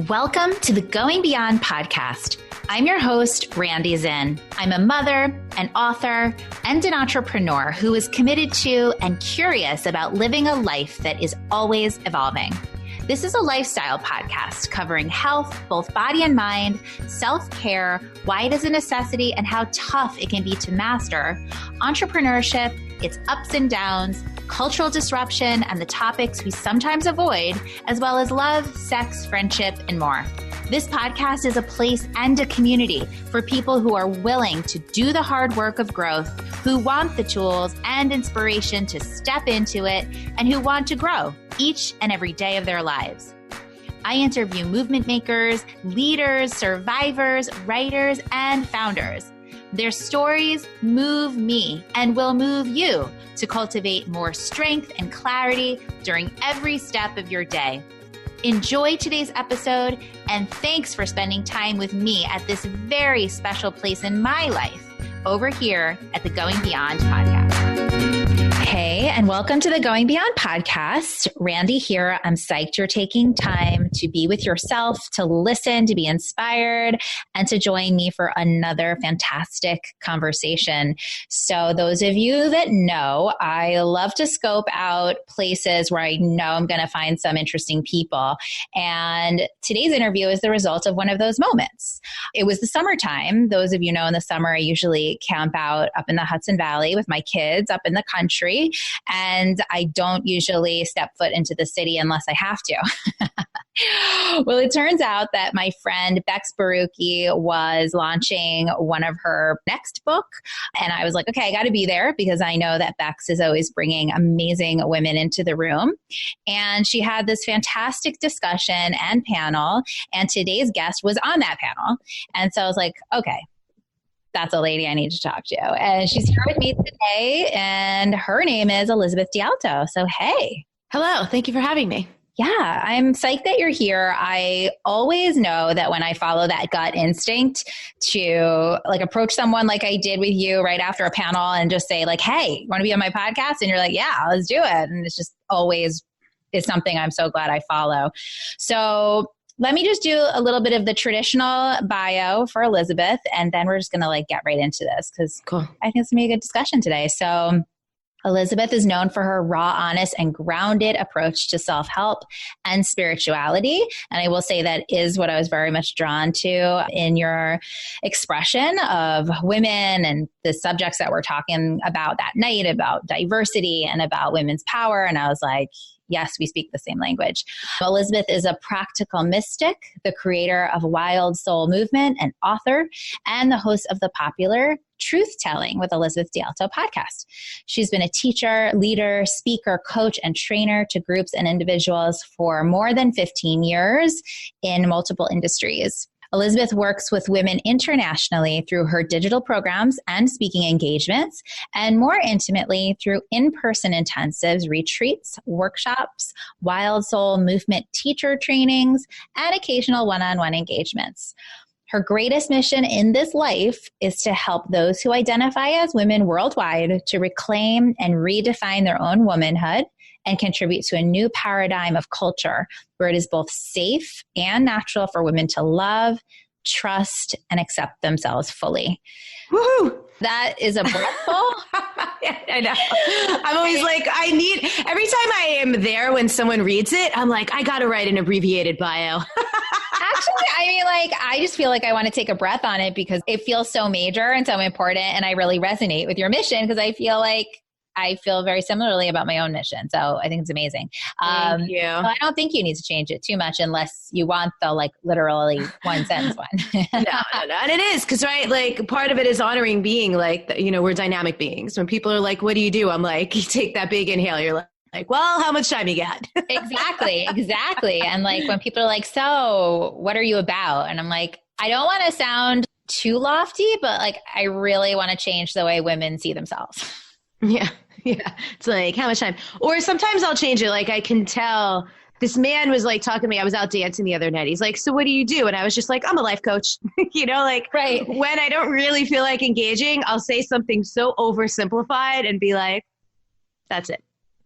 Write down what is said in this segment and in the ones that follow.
Welcome to the Going Beyond podcast. I'm your host, Randi Zinn. I'm a mother, an author, and an entrepreneur who is committed to and curious about living a life that is always evolving. This is a lifestyle podcast covering health, both body and mind, self-care, why it is a necessity, and how tough it can be to master, entrepreneurship, its ups and downs, cultural disruption, and the topics we sometimes avoid, as well as love, sex, friendship, and more. This podcast is a place and a community for people who are willing to do the hard work of growth, who want the tools and inspiration to step into it, and who want to grow each and every day of their lives. I interview movement makers, leaders, survivors, writers, and founders. Their stories move me and will move you to cultivate more strength and clarity during every step of your day. Enjoy today's episode, and thanks for spending time with me at this very special place in my life over here at the Going Beyond podcast. Hey, and welcome to the Going Beyond podcast. Randi here. I'm psyched you're taking time to be with yourself, to listen, to be inspired, and to join me for another fantastic conversation. So those of you that know, I love to scope out places where I know I'm going to find some interesting people. And today's interview is the result of one of those moments. It was the summertime. Those of you know, in the summer, I usually camp out up in the Hudson Valley with my kids up in the country. And I don't usually step foot into the city unless I have to. Well, it turns out that my friend Bex Barucki was launching one of her next book. And I was like, okay, I got to be there because I know that Bex is always bringing amazing women into the room. And she had this fantastic discussion and panel. And today's guest was on that panel. And so I was like, okay, that's a lady I need to talk to. And she's here with me today, and her name is Elizabeth DiAlto. So, hey. Hello. Thank you for having me. Yeah, I'm psyched that you're here. I always know that when I follow that gut instinct to like approach someone like I did with you right after a panel and just say like, hey, you want to be on my podcast? And you're like, yeah, let's do it. And it's just always is something I'm so glad I follow. So let me just do a little bit of the traditional bio for Elizabeth, and then we're just going to like get right into this because cool. I think it's going to be a good discussion today. So Elizabeth is known for her raw, honest, and grounded approach to self-help and spirituality. And I will say that is what I was very much drawn to in your expression of women and the subjects that we're talking about that night, about diversity and about women's power. And I was like, yes, we speak the same language. Elizabeth is a practical mystic, the creator of Wild Soul Movement, and author, and the host of the popular Truth Telling with Elizabeth DiAlto podcast. She's been a teacher, leader, speaker, coach, and trainer to groups and individuals for more than 15 years in multiple industries. Elizabeth works with women internationally through her digital programs and speaking engagements, and more intimately through in-person intensives, retreats, workshops, Wild Soul Movement teacher trainings, and occasional one-on-one engagements. Her greatest mission in this life is to help those who identify as women worldwide to reclaim and redefine their own womanhood and contribute to a new paradigm of culture where it is both safe and natural for women to love, trust, and accept themselves fully. Woohoo! That is a mouthful. Yeah, I know. I'm always like, every time I am there when someone reads it, I'm like, I got to write an abbreviated bio. Actually, I mean, like, I just feel like I want to take a breath on it because it feels so major and so important. And I really resonate with your mission because I feel very similarly about my own mission. So I think it's amazing. Thank you. So I don't think you need to change it too much unless you want the like literally one sentence one. No. And it is because, right, like part of it is honoring being like, we're dynamic beings. When people are like, what do you do? I'm like, you take that big inhale. You're like, well, how much time you got? Exactly. And like when people are like, so what are you about? And I'm like, I don't want to sound too lofty, but like, I really want to change the way women see themselves. Yeah. It's like, how much time? Or sometimes I'll change it. Like I can tell this man was like talking to me. I was out dancing the other night. He's like, so what do you do? And I was just like, I'm a life coach. Right. When I don't really feel like engaging, I'll say something so oversimplified and be like, that's it.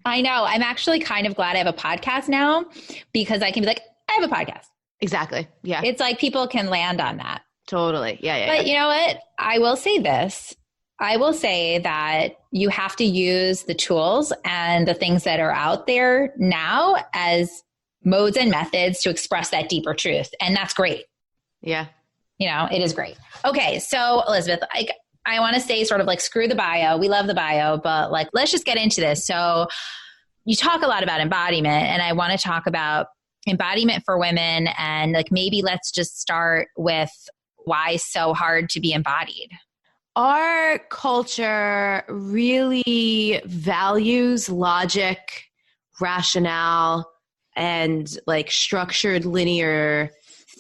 I know. I'm actually kind of glad I have a podcast now because I can be like, I have a podcast. Exactly. Yeah. It's like people can land on that. Totally. Yeah. But you know what? I will say this. I will say that you have to use the tools and the things that are out there now as modes and methods to express that deeper truth. And that's great. Yeah. It is great. Okay. So Elizabeth, I want to say sort of like, screw the bio. We love the bio, but like, let's just get into this. So you talk a lot about embodiment, and I want to talk about embodiment for women. And like, maybe let's just start with why it's so hard to be embodied. Our culture really values logic, rationale, and like structured linear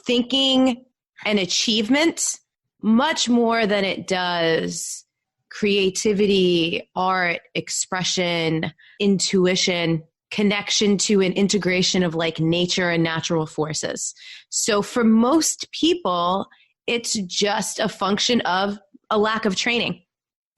thinking and achievement much more than it does creativity, art, expression, intuition, connection to an integration of like nature and natural forces. So for most people, it's just a function of a lack of training,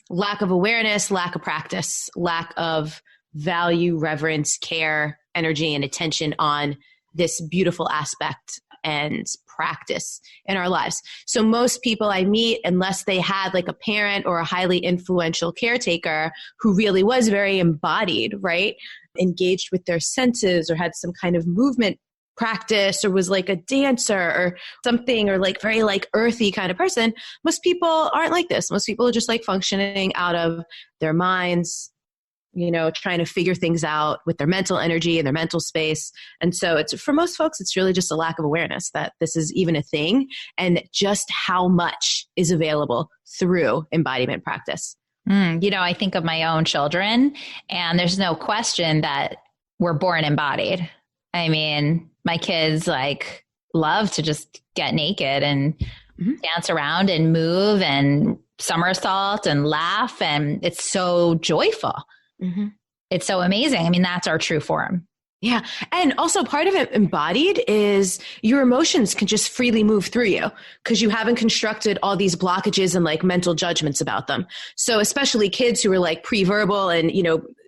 lack of awareness, lack of practice, lack of value, reverence, care, energy, and attention on this beautiful aspect and practice in our lives. So most people I meet, unless they had like a parent or a highly influential caretaker who really was very embodied, right? Engaged with their senses or had some kind of movement practice or was like a dancer or something, or like very like earthy kind of person, most people aren't like this. Most people are just like functioning out of their minds, trying to figure things out with their mental energy and their mental space. And so it's, for most folks, it's really just a lack of awareness that this is even a thing and just how much is available through embodiment practice. I think of my own children, and there's no question that we're born embodied. I mean, my kids like love to just get naked and dance around and move and somersault and laugh. And it's so joyful. Mm-hmm. It's so amazing. I mean, that's our true form. Yeah. And also part of it embodied is your emotions can just freely move through you because you haven't constructed all these blockages and like mental judgments about them. So especially kids who are like pre-verbal and,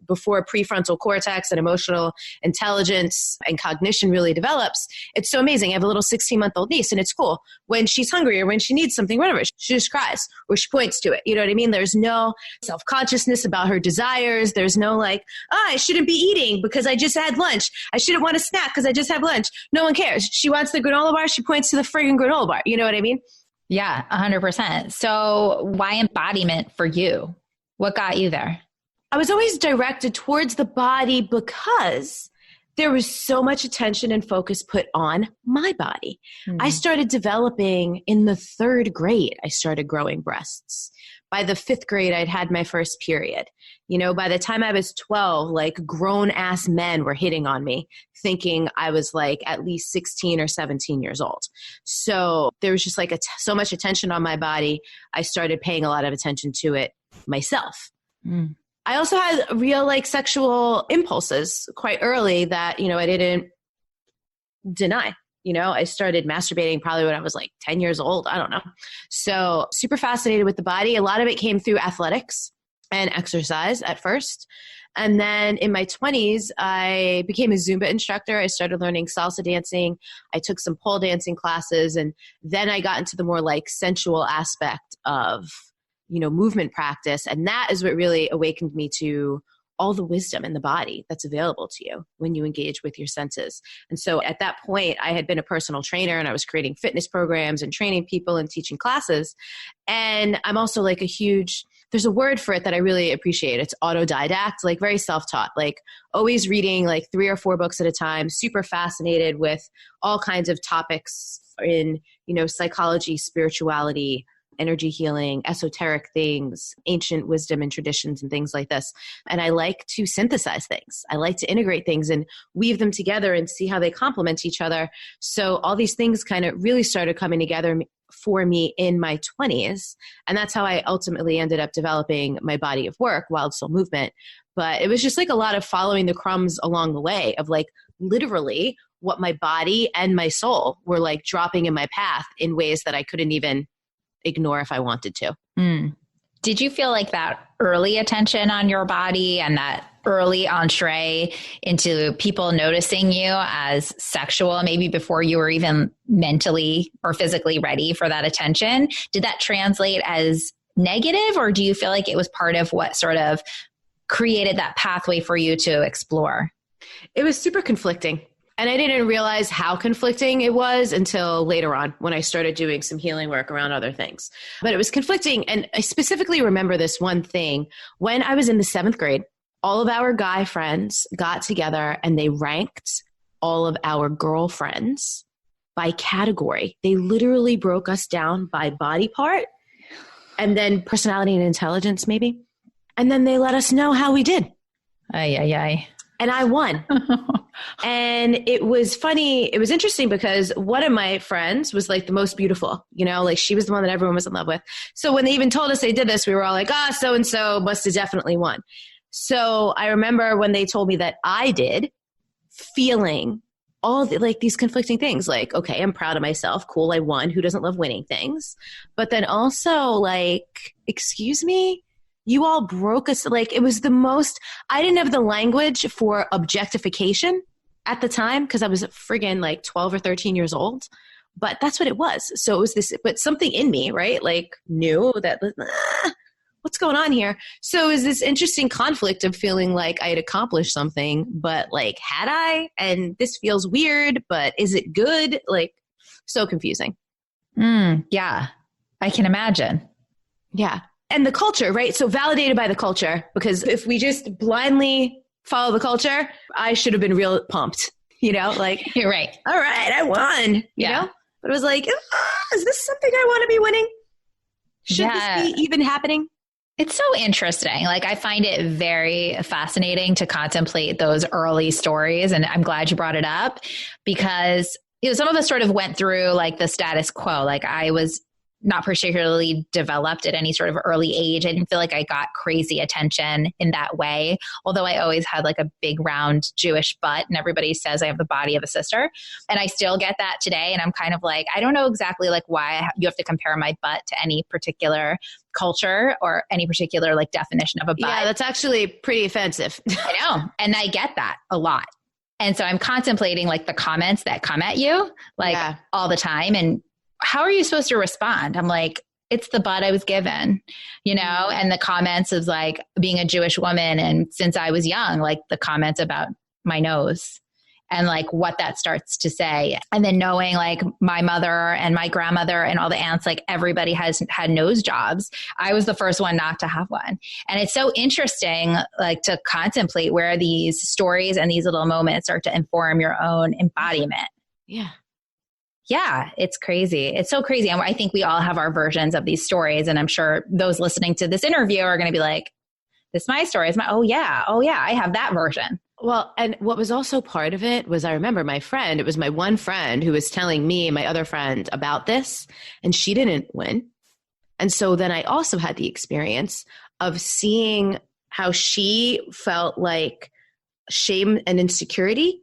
before prefrontal cortex and emotional intelligence and cognition really develops, it's so amazing. I have a little 16-month-old niece, and it's cool. When she's hungry or when she needs something, whatever, she just cries or she points to it. You know what I mean? There's no self-consciousness about her desires. There's no like, I shouldn't be eating because I just had lunch. I shouldn't want a snack because I just have lunch. No one cares. She wants the granola bar. She points to the friggin' granola bar. You know what I mean? Yeah, 100%. So why embodiment for you? What got you there? I was always directed towards the body because there was so much attention and focus put on my body. Mm-hmm. I started developing in the 3rd grade. I started growing breasts. By the 5th grade, I'd had my first period. By the time I was 12, like grown ass men were hitting on me, thinking I was like at least 16 or 17 years old. So there was just like so much attention on my body. I started paying a lot of attention to it myself. Mm. I also had real like sexual impulses quite early that, I didn't deny. I started masturbating probably when I was like 10 years old. I don't know. So super fascinated with the body. A lot of it came through athletics and exercise at first. And then in my 20s, I became a Zumba instructor. I started learning salsa dancing. I took some pole dancing classes. And then I got into the more like sensual aspect of movement practice. And that is what really awakened me to all the wisdom in the body that's available to you when you engage with your senses. And so at that point, I had been a personal trainer and I was creating fitness programs and training people and teaching classes. And I'm also like there's a word for it that I really appreciate. It's autodidact, like very self-taught, like always reading like 3 or 4 books at a time, super fascinated with all kinds of topics in, psychology, spirituality, energy healing, esoteric things, ancient wisdom and traditions and things like this. And I like to synthesize things. I like to integrate things and weave them together and see how they complement each other. So all these things kind of really started coming together for me in my 20s. And that's how I ultimately ended up developing my body of work, Wild Soul Movement. But it was just like a lot of following the crumbs along the way of like literally what my body and my soul were like dropping in my path in ways that I couldn't even ignore if I wanted to. Did you feel like that early attention on your body and that early entree into people noticing you as sexual, maybe before you were even mentally or physically ready for that attention, did that translate as negative, or do you feel like it was part of what sort of created that pathway for you to explore? It was super conflicting. And I didn't realize how conflicting it was until later on when I started doing some healing work around other things. But it was conflicting. And I specifically remember this one thing. When I was in the 7th grade, all of our guy friends got together and they ranked all of our girlfriends by category. They literally broke us down by body part and then personality and intelligence, maybe. And then they let us know how we did. Ay, ay, ay. And I won. And it was funny. It was interesting because one of my friends was like the most beautiful, you know, like she was the one that everyone was in love with. So when they even told us they did this, we were all like, so-and-so must have definitely won. So I remember when they told me that I did, feeling all like these conflicting things, like, okay, I'm proud of myself. Cool. I won. Who doesn't love winning things? But then also like, excuse me? You all broke us. Like it was the most, I didn't have the language for objectification at the time because I was friggin' like 12 or 13 years old, but that's what it was. So it was this, but something in me, right? Like knew that what's going on here? So it was this interesting conflict of feeling like I had accomplished something, but like, had I? And this feels weird, but is it good? Like so confusing. Yeah, I can imagine. Yeah. And the culture, right? So validated by the culture, because if we just blindly follow the culture, I should have been real pumped, you know, like, You're right. All right, I won, you know, but it was like, is this something I want to be winning? Should this be even happening? It's so interesting. Like I find it very fascinating to contemplate those early stories. And I'm glad you brought it up because, you know, some of us sort of went through like the status quo. Like I was not particularly developed at any sort of early age. I didn't feel like I got crazy attention in that way. Although I always had like a big round Jewish butt and everybody says I have the body of a sister. And I still get that today. And I'm kind of like, I don't know exactly like why you have to compare my butt to any particular culture or any particular like definition of a butt. Yeah, that's actually pretty offensive. I know. And I get that a lot. And so I'm contemplating like the comments that come at you like all the time. And how are you supposed to respond? I'm like, it's the butt I was given, you know, and the comments of like being a Jewish woman. And since I was young, like the comments about my nose and like what that starts to say. And then knowing like my mother and my grandmother and all the aunts, like everybody has had nose jobs. I was the first one not to have one. And it's so interesting, like to contemplate where these stories and these little moments start to inform your own embodiment. Yeah. Yeah, it's crazy. It's so crazy. I think we all have our versions of these stories. And I'm sure those listening to this interview are going to be like, this is my story. Oh yeah, I have that version. Well, and what was also part of it was I remember my friend, it was my one friend who was telling me and my other friend about this, and she didn't win. And so then I also had the experience of seeing how she felt like shame and insecurity.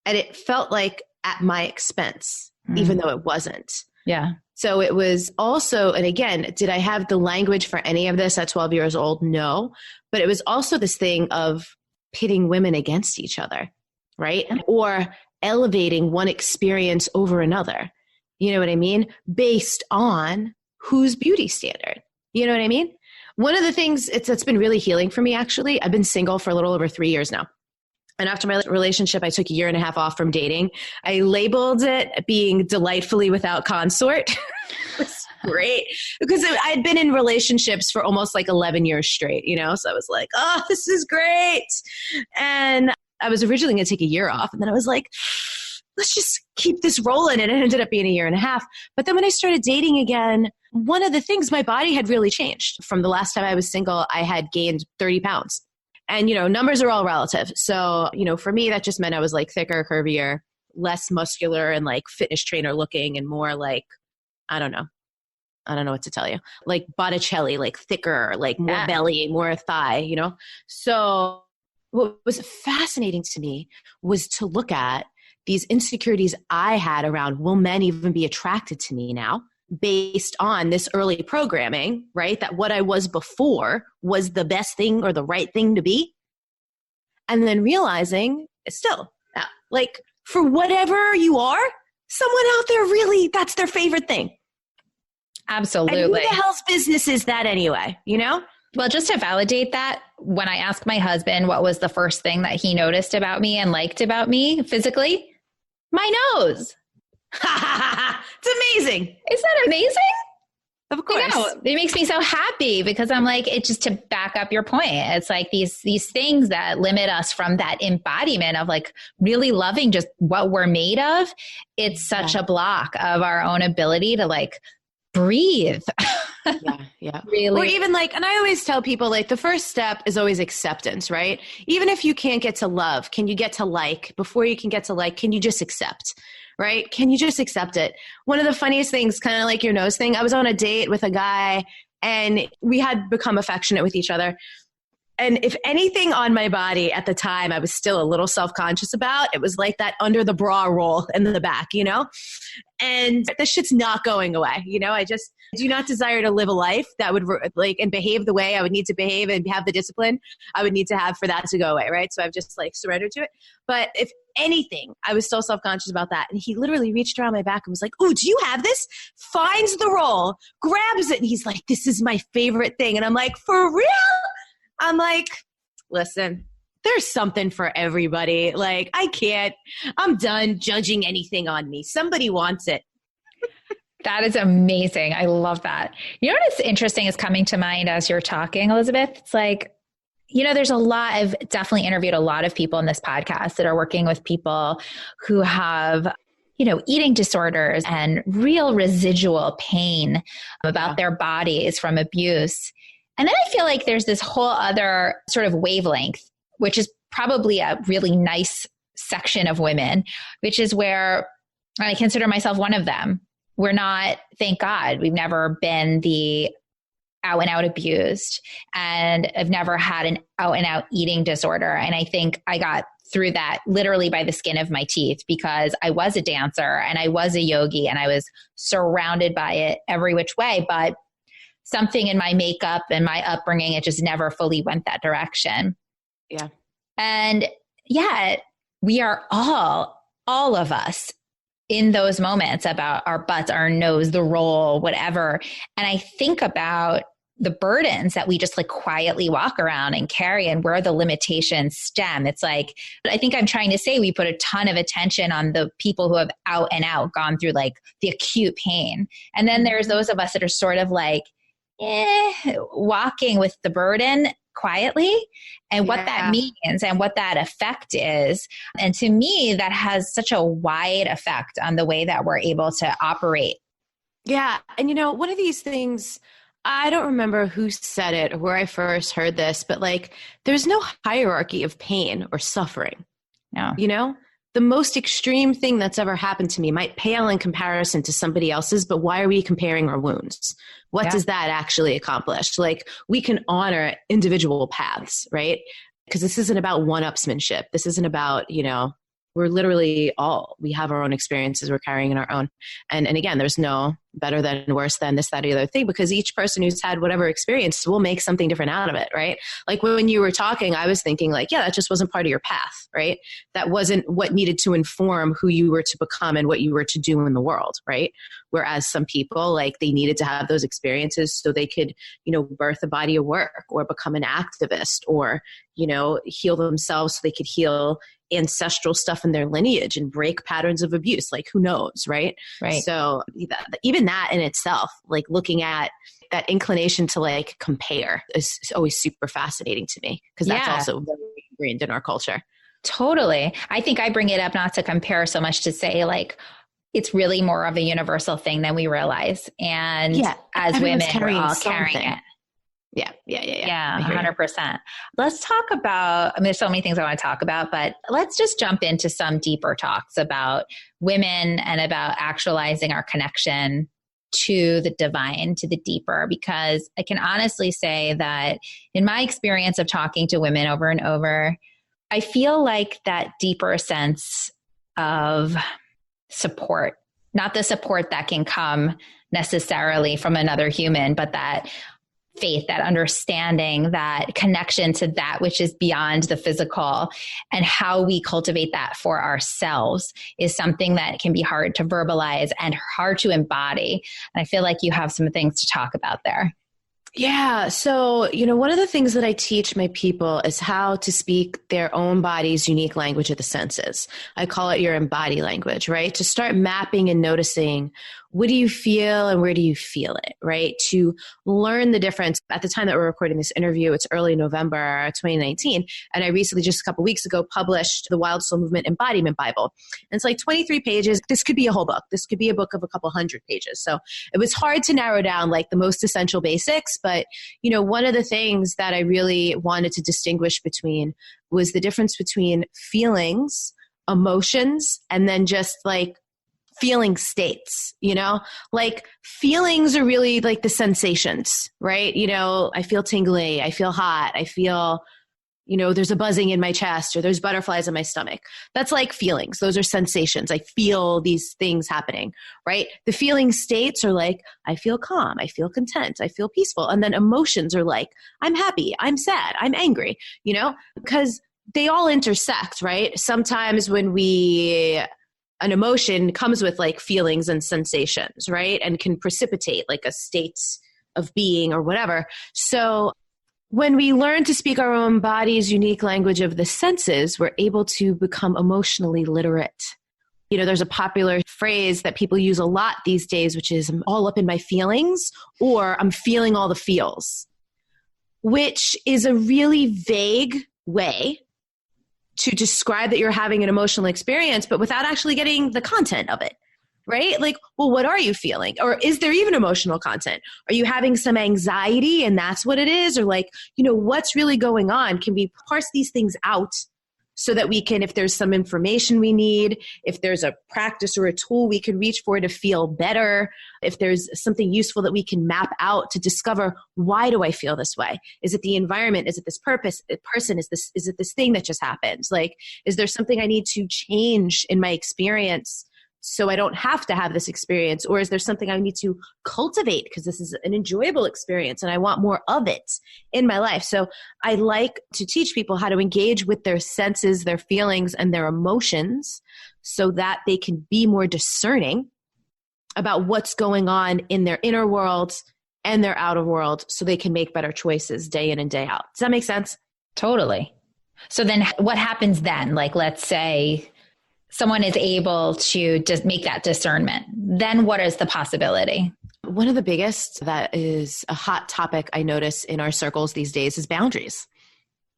And it felt like at my expense. Even though it wasn't. Yeah. So it was also, and again, did I have the language for any of this at 12 years old? No. But it was also this thing of pitting women against each other, right? Or elevating one experience over another. You know what I mean? Based on whose beauty standard. You know what I mean? One of the things that's been really healing for me, actually, I've been single for a little over 3 years now. And after my relationship, I took 1.5 years off from dating. I labeled it being delightfully without consort. It was great because I'd been in relationships for almost like 11 years straight, you know? So I was like, oh, this is great. And I was originally going to take 1 year off. And then I was like, let's just keep this rolling. And it ended up being 1.5 years. But then when I started dating again, one of the things, my body had really changed. From the last time I was single, I had gained 30 pounds. And, you know, numbers are all relative. So, you know, for me, that just meant I was like thicker, curvier, less muscular and like fitness trainer looking and more like, I don't know what to tell you. Like Botticelli, like thicker, like more belly, more thigh, you know? So what was fascinating to me was to look at these insecurities I had around, will men even be attracted to me now? based on this early programming, right? That what I was before was the best thing or the right thing to be. And then realizing still, like for whatever you are, someone out there really, that's their favorite thing. Absolutely. And who the hell's business is that anyway, you know? Well, just to validate that, when I asked my husband what was the first thing that he noticed about me and liked about me physically, my nose. It's amazing. Isn't that amazing? Of course. I know. It makes me so happy because I'm like, it's just to back up your point. It's like these things that limit us from that embodiment of like really loving just what we're made of. It's such a block of our own ability to like breathe. Yeah. Really. Or even like, and I always tell people like the first step is always acceptance, right? Even if you can't get to love, can you get to like? Before you can get to like, can you just accept? Right? Can you just accept it? One of the funniest things, kind of like your nose thing, I was on a date with a guy and we had become affectionate with each other. And if anything on my body at the time I was still a little self-conscious about, it was like that under the bra roll in the back, you know? And this shit's not going away. You know, I just do not desire to live a life that would like, and behave the way I would need to behave and have the discipline I would need to have for that to go away. Right. So I've just like surrendered to it. But if anything, I was still self-conscious about that. And he literally reached around my back and was like, "Ooh, do you have this?" Finds the roll, grabs it. And he's like, "This is my favorite thing." And I'm like, "For real?" I'm like, listen, there's something for everybody. Like, I'm done judging anything on me. Somebody wants it. That is amazing. I love that. You know what's interesting is coming to mind as you're talking, Elizabeth? It's like, you know, I've definitely interviewed a lot of people in this podcast that are working with people who have, you know, eating disorders and real residual pain about their bodies from abuse. And then I feel like there's this whole other sort of wavelength, which is probably a really nice section of women, which is where I consider myself one of them. We're not, thank God, we've never been the out and out abused and I've never had an out and out eating disorder. And I think I got through that literally by the skin of my teeth because I was a dancer and I was a yogi and I was surrounded by it every which way. But something in my makeup and my upbringing, it just never fully went that direction. Yeah. And yet we are all of us in those moments about our butts, our nose, the roll, whatever. And I think about the burdens that we just like quietly walk around and carry and where the limitations stem. It's like, I think I'm trying to say we put a ton of attention on the people who have out and out gone through like the acute pain. And then there's those of us that are sort of like, walking with the burden quietly and what that means and what that effect is. And to me, that has such a wide effect on the way that we're able to operate. Yeah. And you know, one of these things, I don't remember who said it or where I first heard this, but like, there's no hierarchy of pain or suffering. No. You know, the most extreme thing that's ever happened to me might pale in comparison to somebody else's, but why are we comparing our wounds? What does that actually accomplish? Like, we can honor individual paths, right? Because this isn't about one-upsmanship. This isn't about, you know, we're literally we have our own experiences we're carrying in our own. And again, there's no better than worse than this, that, or the other thing, because each person who's had whatever experience will make something different out of it, right? Like when you were talking, I was thinking like, yeah, that just wasn't part of your path, right? That wasn't what needed to inform who you were to become and what you were to do in the world, right? Whereas some people, like, they needed to have those experiences so they could, you know, birth a body of work or become an activist or, you know, heal themselves so they could heal ancestral stuff in their lineage and break patterns of abuse. Like, who knows, right? Right. So even that in itself, like looking at that inclination to like compare is always super fascinating to me because that's also very ingrained in our culture. Totally. I think I bring it up not to compare so much to say like, it's really more of a universal thing than we realize. And as women, we're all carrying it. Yeah. 100%. Let's talk about, I mean, there's so many things I want to talk about, but let's just jump into some deeper talks about women and about actualizing our connection to the divine, to the deeper, because I can honestly say that in my experience of talking to women over and over, I feel like that deeper sense of support not the support that can come necessarily from another human, but that faith, that understanding, that connection to that which is beyond the physical, and how we cultivate that for ourselves is something that can be hard to verbalize and hard to embody. And I feel like you have some things to talk about there. Yeah. So, one of the things that I teach my people is how to speak their own body's unique language of the senses. I call it your embody language, right? To start mapping and noticing, what do you feel and where do you feel it, right? To learn the difference. At the time that we're recording this interview, it's early November 2019. And I recently, just a couple weeks ago, published the Wild Soul Movement Embodiment Bible. And it's like 23 pages. This could be a whole book. This could be a book of a couple hundred pages. So it was hard to narrow down like the most essential basics. But, one of the things that I really wanted to distinguish between was the difference between feelings, emotions, and then just like feeling states, like feelings are really like the sensations, right? I feel tingly, I feel hot, I feel, there's a buzzing in my chest or there's butterflies in my stomach. That's like feelings. Those are sensations. I feel these things happening, right? The feeling states are like, I feel calm, I feel content, I feel peaceful. And then emotions are like, I'm happy, I'm sad, I'm angry, because they all intersect, right? Sometimes when an emotion comes with like feelings and sensations, right? And can precipitate like a state of being or whatever. So when we learn to speak our own body's unique language of the senses, we're able to become emotionally literate. There's a popular phrase that people use a lot these days, which is I'm all up in my feelings, or I'm feeling all the feels, which is a really vague way to describe that you're having an emotional experience, but without actually getting the content of it, right? Like, well, what are you feeling? Or is there even emotional content? Are you having some anxiety and that's what it is? Or like, what's really going on? Can we parse these things out so that we can, if there's some information we need, if there's a practice or a tool we can reach for to feel better, if there's something useful that we can map out to discover, why do I feel this way? Is it the environment? Is it this person? Is it this thing that just happened? Like, is there something I need to change in my experience so I don't have to have this experience? Or is there something I need to cultivate because this is an enjoyable experience and I want more of it in my life? So I like to teach people how to engage with their senses, their feelings, and their emotions so that they can be more discerning about what's going on in their inner world and their outer world so they can make better choices day in and day out. Does that make sense? Totally. So then what happens then? Like, let's say someone is able to just make that discernment. Then what is the possibility? One of the biggest that is a hot topic I notice in our circles these days is boundaries,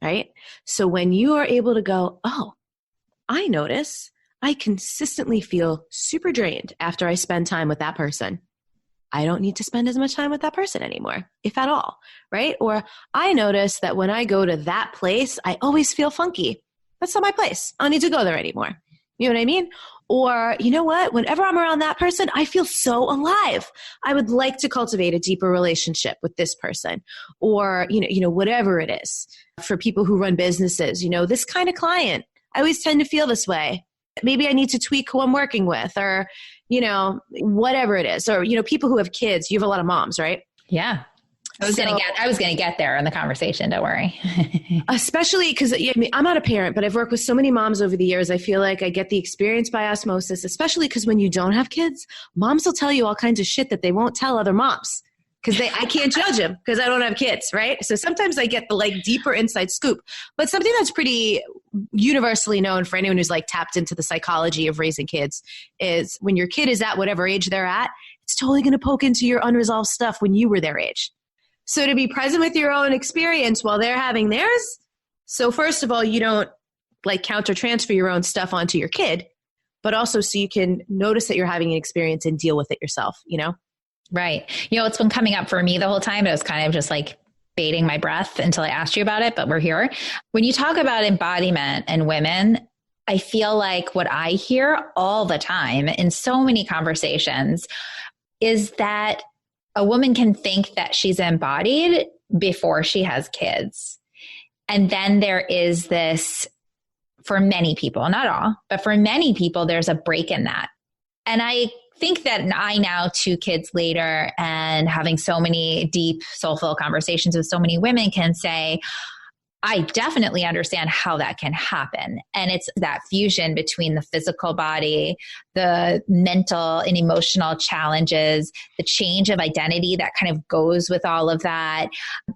right? So when you are able to go, oh, I notice I consistently feel super drained after I spend time with that person. I don't need to spend as much time with that person anymore, if at all, right? Or I notice that when I go to that place, I always feel funky. That's not my place. I don't need to go there anymore. You know what I mean? Or, you know what? Whenever I'm around that person, I feel so alive. I would like to cultivate a deeper relationship with this person. Or, whatever it is. For people who run businesses, this kind of client, I always tend to feel this way. Maybe I need to tweak who I'm working with, or, whatever it is. Or, people who have kids. You have a lot of moms, right? Yeah. I was going to get there in the conversation. Don't worry. Especially because I'm not a parent, but I've worked with so many moms over the years. I feel like I get the experience by osmosis, especially because when you don't have kids, moms will tell you all kinds of shit that they won't tell other moms because I can't judge them because I don't have kids, right? So sometimes I get the deeper inside scoop. But something that's pretty universally known for anyone who's tapped into the psychology of raising kids is when your kid is at whatever age they're at, it's totally going to poke into your unresolved stuff when you were their age. So to be present with your own experience while they're having theirs. So first of all, you don't counter transfer your own stuff onto your kid, but also so you can notice that you're having an experience and deal with it yourself, Right. It's been coming up for me the whole time. It was kind of just baiting my breath until I asked you about it, but we're here. When you talk about embodiment and women, I feel like what I hear all the time in so many conversations is that a woman can think that she's embodied before she has kids. And then there is this, for many people, not all, but for many people, there's a break in that. And I think that I now, 2 kids later and having so many deep, soulful conversations with so many women, can say, I definitely understand how that can happen. And it's that fusion between the physical body, the mental and emotional challenges, the change of identity that kind of goes with all of that.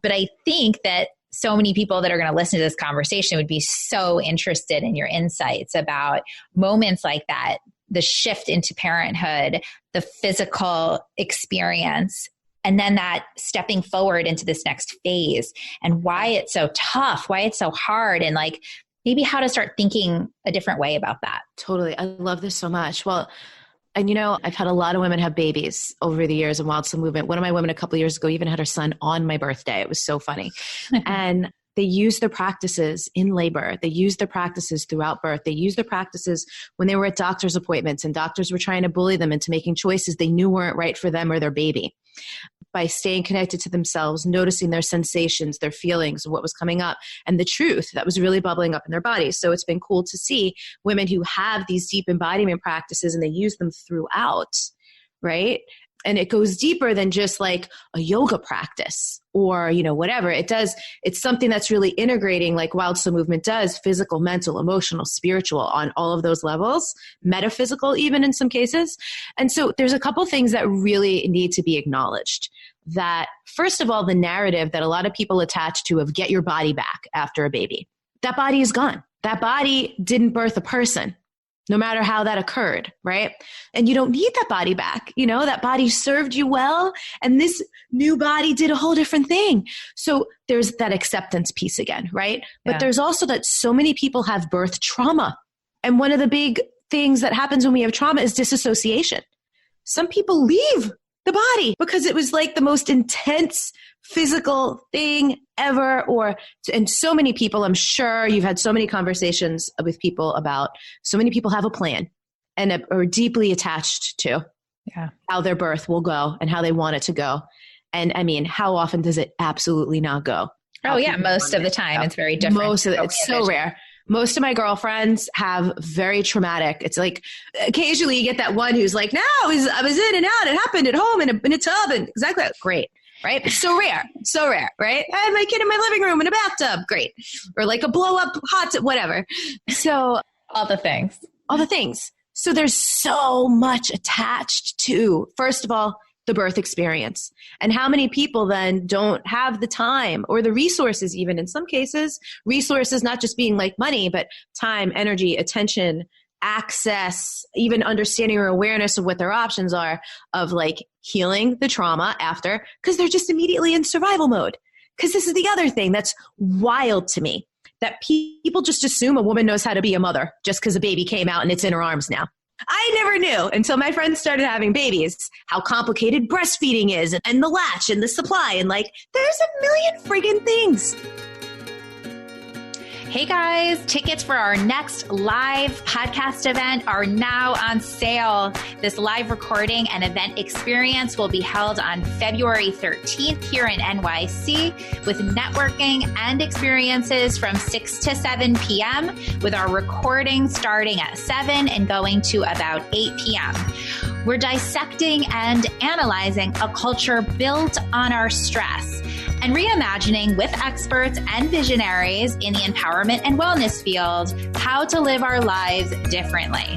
But I think that so many people that are going to listen to this conversation would be so interested in your insights about moments like that, the shift into parenthood, the physical experience, and then that stepping forward into this next phase, and why it's so tough, why it's so hard, and like maybe how to start thinking a different way about that. Totally. I love this so much. Well, and I've had a lot of women have babies over the years in Wild Soul Movement. One of my women a couple of years ago even had her son on my birthday. It was so funny. And they use their practices in labor. They use their practices throughout birth. They use their practices when they were at doctor's appointments and doctors were trying to bully them into making choices they knew weren't right for them or their baby. By staying connected to themselves, noticing their sensations, their feelings, what was coming up, and the truth that was really bubbling up in their bodies. So it's been cool to see women who have these deep embodiment practices and they use them throughout, right? And it goes deeper than just like a yoga practice or, whatever. It's something that's really integrating, like Wild Soul Movement does, physical, mental, emotional, spiritual, on all of those levels, metaphysical even in some cases. And so there's a couple things that really need to be acknowledged. That first of all, the narrative that a lot of people attach to of get your body back after a baby, that body is gone. That body didn't birth a person. No matter how that occurred, right? And you don't need that body back. That body served you well, and this new body did a whole different thing. So there's that acceptance piece again, right? But there's also that so many people have birth trauma. And one of the big things that happens when we have trauma is disassociation. Some people leave the body because it was like the most intense physical thing ever. And so many people, I'm sure you've had so many conversations with people about, so many people have a plan and are deeply attached to how their birth will go and how they want it to go. And I mean, how often does it absolutely not go? Oh yeah. Most of the time it's very different. It's so rare. Most of my girlfriends have very traumatic. It's like occasionally you get that one who's like, no, I was in and out. It happened at home in a tub and exactly. Great. Right? It's so rare, right? I had my kid in my living room in a bathtub. Great. Or like a blow up hot tub, whatever. So all the things. So there's so much attached to, first of all, the birth experience. And how many people then don't have the time or the resources, even in some cases, resources not just being like money, but time, energy, attention, access, even understanding or awareness of what their options are of like healing the trauma after, because they're just immediately in survival mode. Because this is the other thing that's wild to me, that people just assume a woman knows how to be a mother just because a baby came out and it's in her arms now. I never knew until my friends started having babies how complicated breastfeeding is and the latch and the supply and like there's a million friggin' things. Hey guys, tickets for our next live podcast event are now on sale. This live recording and event experience will be held on February 13th here in NYC with networking and experiences from 6 to 7 p.m. with our recording starting at 7 and going to about 8 p.m. We're dissecting and analyzing a culture built on our stress and reimagining with experts and visionaries in the empowerment and wellness field how to live our lives differently.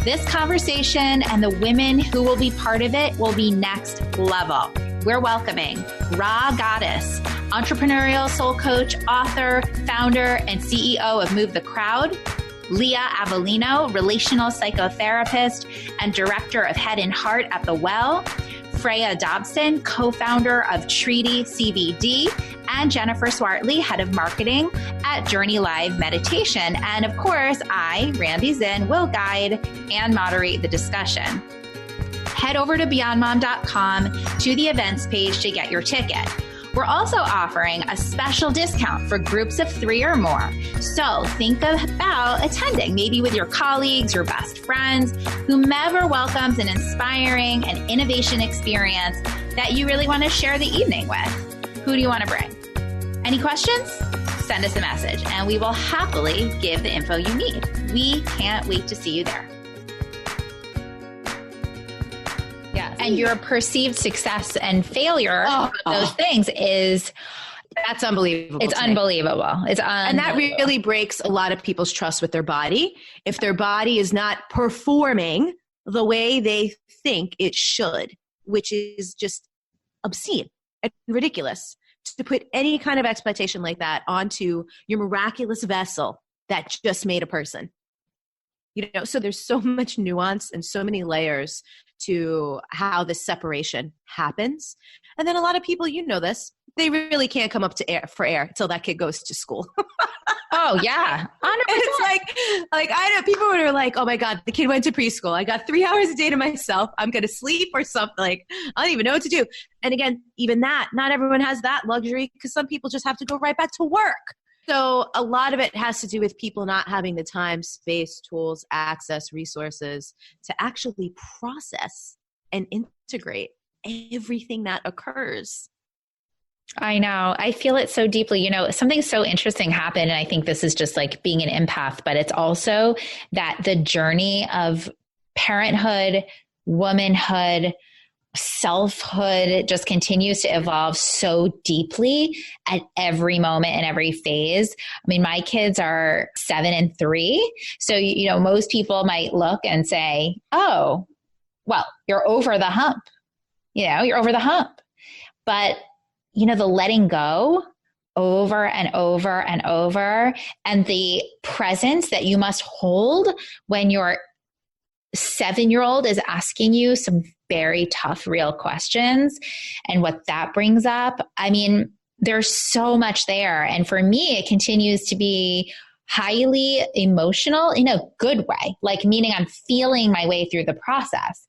This conversation and the women who will be part of it will be next level. We're welcoming Ra Goddess, entrepreneurial soul coach, author, founder, and CEO of Move the Crowd, Leah Avellino, relational psychotherapist and director of Head and Heart at The Well, Freya Dobson, co-founder of Treaty CBD, and Jennifer Swartley, head of marketing at Journey Live Meditation. And of course, I, Randi Zinn, will guide and moderate the discussion. Head over to beyondmom.com to the events page to get your ticket. We're also offering a special discount for groups of 3 or more. So think about attending, maybe with your colleagues, your best friends, whomever welcomes an inspiring and innovation experience that you really want to share the evening with. Who do you want to bring? Any questions? Send us a message and we will happily give the info you need. We can't wait to see you there. And your perceived success and failure of those things that's unbelievable. It's unbelievable. And that really breaks a lot of people's trust with their body. If their body is not performing the way they think it should, which is just obscene and ridiculous to put any kind of expectation like that onto your miraculous vessel that just made a person. So there's so much nuance and so many layers to how this separation happens. And then a lot of people, this, they really can't come up to air until that kid goes to school. Oh yeah. 100%. It's like I know people who are like, oh my God, the kid went to preschool. I got 3 hours a day to myself. I'm going to sleep or something. Like, I don't even know what to do. And again, even that, not everyone has that luxury because some people just have to go right back to work. So a lot of it has to do with people not having the time, space, tools, access, resources to actually process and integrate everything that occurs. I know. I feel it so deeply. Something so interesting happened, and I think this is just like being an empath, but it's also that the journey of parenthood, womanhood, selfhood just continues to evolve so deeply at every moment and every phase. I mean, my kids are 7 and 3. So, most people might look and say, oh, well, you're over the hump. You're over the hump. But, the letting go over and over and over, and the presence that you must hold when your 7-year-old is asking you some very tough, real questions and what that brings up. I mean, there's so much there. And for me, it continues to be highly emotional in a good way, like meaning I'm feeling my way through the process.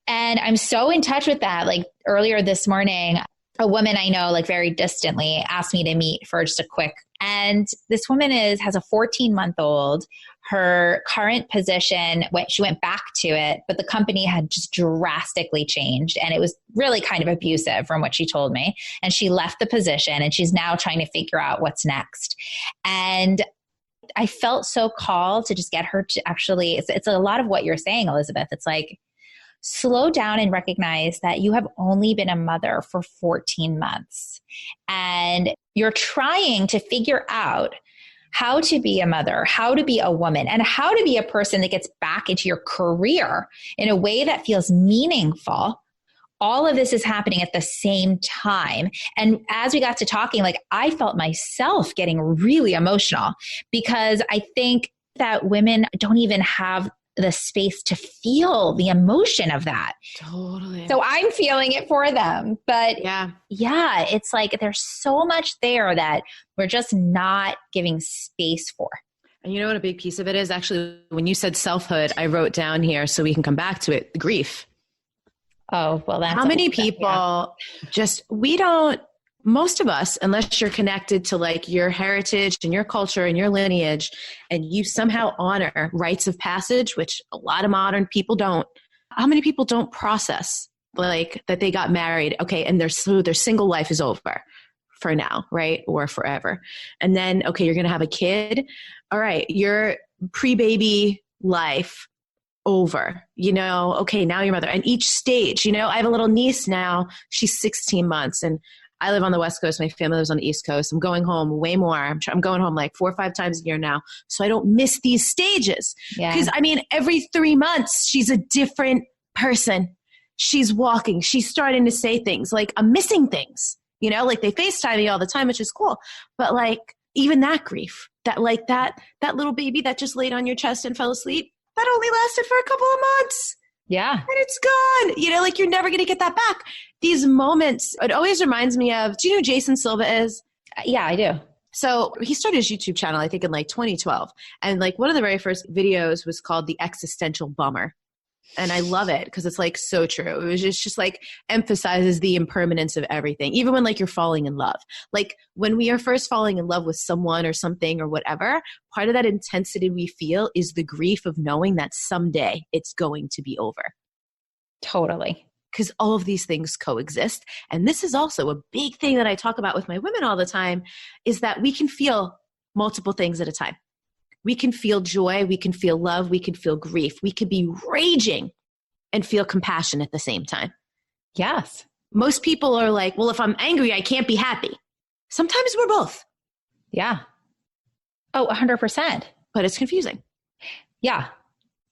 And I'm so in touch with that. Like earlier this morning, a woman I know, like very distantly, asked me to meet for just a quick. And this woman has a 14-month-old. Her current position, she went back to it, but the company had just drastically changed. And it was really kind of abusive from what she told me. And she left the position and she's now trying to figure out what's next. And I felt so called to just get her to actually, it's a lot of what you're saying, Elizabeth. It's like, slow down and recognize that you have only been a mother for 14 months and you're trying to figure out how to be a mother, how to be a woman, and how to be a person that gets back into your career in a way that feels meaningful. All of this is happening at the same time. And as we got to talking, like I felt myself getting really emotional because I think that women don't even have the space to feel the emotion of that. Totally. So I'm feeling it for them. But yeah, it's like there's so much there that we're just not giving space for. And you know what a big piece of it is? Actually, when you said selfhood, I wrote down here so we can come back to it, grief. Oh, well, that's how many people most of us, unless you're connected to like your heritage and your culture and your lineage, and you somehow honor rites of passage, which a lot of modern people don't. How many people don't process like that they got married? Okay. And their single life is over for now, right? Or forever. And then, okay, you're going to have a kid. All right. Your pre-baby life over, okay, now your mother. And each stage, I have a little niece now, she's 16 months and I live on the West Coast. My family lives on the East Coast. I'm going home way more. I'm going home like 4 or 5 times a year now. So I don't miss these stages. Because every 3 months, she's a different person. She's walking. She's starting to say things like I'm missing things, like they FaceTime me all the time, which is cool. But like even that grief, that little baby that just laid on your chest and fell asleep, that only lasted for a couple of months. Yeah. And it's gone. Like you're never going to get that back. These moments, it always reminds me of, do you know who Jason Silva is? Yeah, I do. So he started his YouTube channel, I think in like 2012. And like one of the very first videos was called The Existential Bummer. And I love it because it's like so true. It was just like emphasizes the impermanence of everything, even when like you're falling in love. Like when we are first falling in love with someone or something or whatever, part of that intensity we feel is the grief of knowing that someday it's going to be over. Totally. Because all of these things coexist. And this is also a big thing that I talk about with my women all the time is that we can feel multiple things at a time. We can feel joy. We can feel love. We can feel grief. We could be raging and feel compassion at the same time. Yes. Most people are like, well, if I'm angry, I can't be happy. Sometimes we're both. Yeah. Oh, 100%. But it's confusing. Yeah.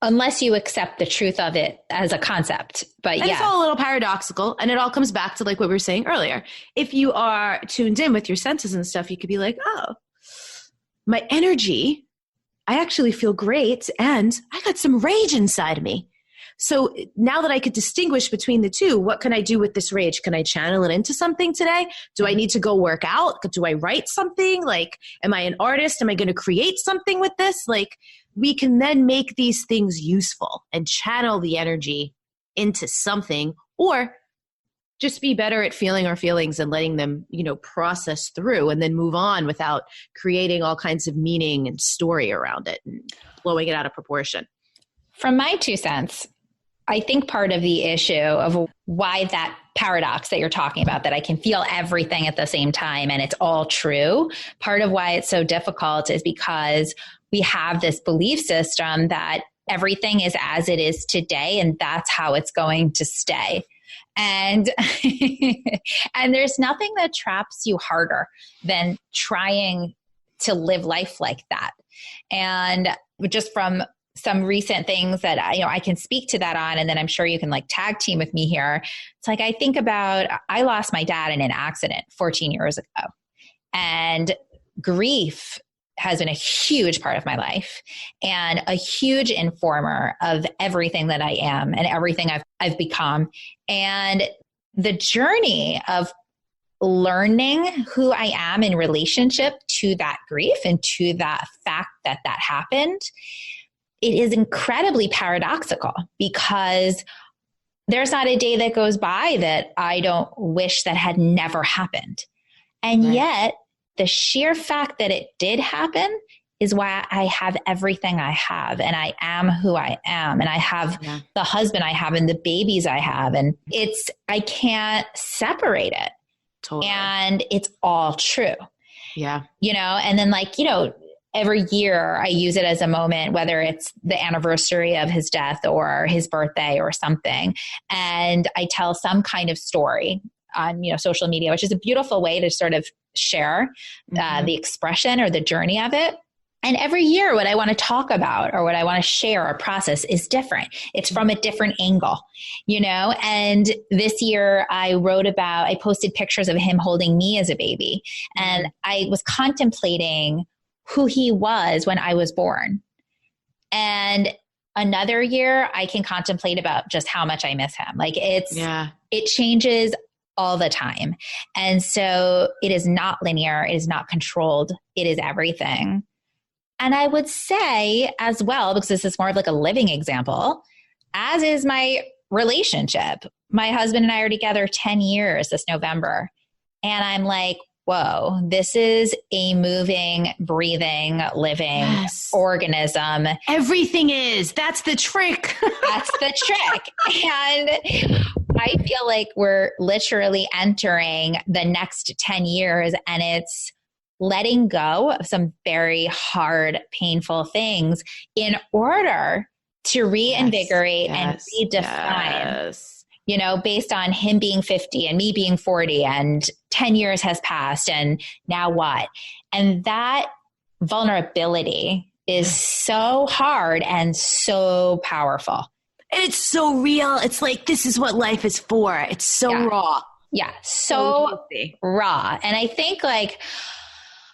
Unless you accept the truth of it as a concept. But and it's all a little paradoxical. And it all comes back to like what we were saying earlier. If you are tuned in with your senses and stuff, you could be like, oh, my energy, I actually feel great. And I got some rage inside me. So now that I could distinguish between the two, what can I do with this rage? Can I channel it into something today? Do I need to go work out? Do I write something? Like, am I an artist? Am I going to create something with this? Like, we can then make these things useful and channel the energy into something, or just be better at feeling our feelings and letting them, process through and then move on without creating all kinds of meaning and story around it and blowing it out of proportion. From my 2 cents, I think part of the issue of why that paradox that you're talking about, that I can feel everything at the same time and it's all true, part of why it's so difficult is because we have this belief system that everything is as it is today and that's how it's going to stay. And and there's nothing that traps you harder than trying to live life like that. And just from some recent things that I can speak to that on, and then I'm sure you can like tag team with me here. It's like, I think about, I lost my dad in an accident 14 years ago, and grief has been a huge part of my life and a huge informer of everything that I am and everything I've become. And the journey of learning who I am in relationship to that grief and to that fact that happened, it is incredibly paradoxical, because there's not a day that goes by that I don't wish that had never happened. And yet the sheer fact that it did happen is why I have everything I have, and I am who I am, and I have the husband I have and the babies I have. And I can't separate it. Totally. And it's all true. Yeah. And then every year I use it as a moment, whether it's the anniversary of his death or his birthday or something. And I tell some kind of story on, social media, which is a beautiful way to sort of share the expression or the journey of it. And every year what I want to talk about or what I want to share or process is different. It's from a different angle, and this year I posted pictures of him holding me as a baby. And I was contemplating who he was when I was born. And another year I can contemplate about just how much I miss him. Like it changes all the time. And so it is not linear. It is not controlled. It is everything. And I would say as well, because this is more of like a living example, as is my relationship. My husband and I are together 10 years this November. And I'm like, whoa, this is a moving, breathing, living organism. Everything is. That's the trick. That's the trick. And I feel like we're literally entering the next 10 years, and it's letting go of some very hard, painful things in order to reinvigorate and redefine. Based on him being 50 and me being 40 and 10 years has passed and now what? And that vulnerability is so hard and so powerful. And it's so real. It's like, this is what life is for. It's so raw. Yeah. So raw. And I think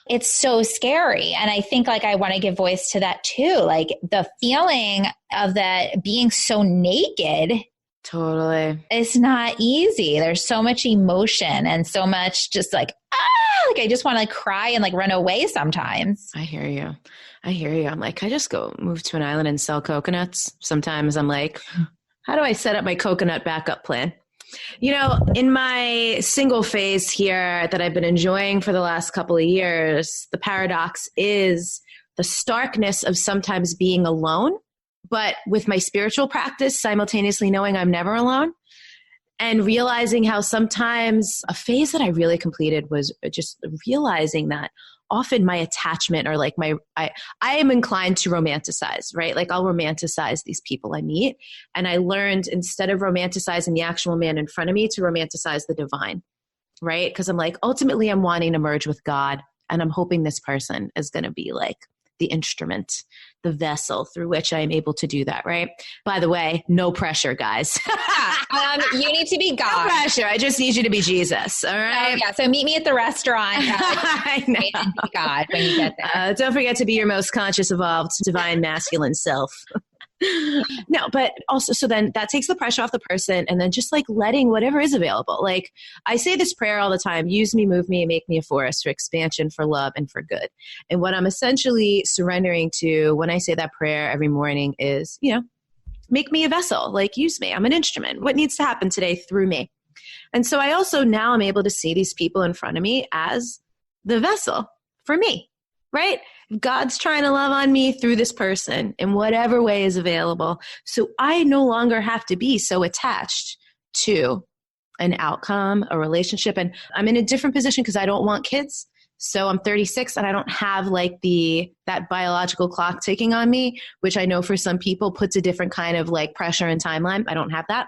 it's so scary. And I think I want to give voice to that too. Like the feeling of that being so naked. Totally. It's not easy. There's so much emotion and so much just I just want to cry and run away sometimes. I hear you. I'm like, I just go move to an island and sell coconuts. Sometimes I'm like, how do I set up my coconut backup plan? In my single phase here that I've been enjoying for the last couple of years, the paradox is the starkness of sometimes being alone, but with my spiritual practice, simultaneously knowing I'm never alone. And realizing how sometimes a phase that I really completed was just realizing that often my attachment or like I am inclined to romanticize, right? Like I'll romanticize these people I meet. And I learned instead of romanticizing the actual man in front of me to romanticize the divine, right? Because I'm like, ultimately I'm wanting to merge with God, and I'm hoping this person is going to be like the instrument, the vessel through which I am able to do that, right? By the way, no pressure, guys. You need to be God. No pressure. I just need you to be Jesus, all right? Oh, yeah. So meet me at the restaurant. I know. And be God when you get there. Don't forget to be your most conscious, evolved, divine, masculine self. No, but also, so then that takes the pressure off the person, and then just like letting whatever is available. Like I say this prayer all the time: use me, move me, and make me a force for expansion, for love, and for good. And what I'm essentially surrendering to when I say that prayer every morning is, make me a vessel, like use me. I'm an instrument. What needs to happen today through me? And so I also now I'm able to see these people in front of me as the vessel for me, right? God's trying to love on me through this person in whatever way is available. So I no longer have to be so attached to an outcome, a relationship. And I'm in a different position because I don't want kids. So I'm 36 and I don't have like that biological clock ticking on me, which I know for some people puts a different kind of like pressure and timeline. I don't have that.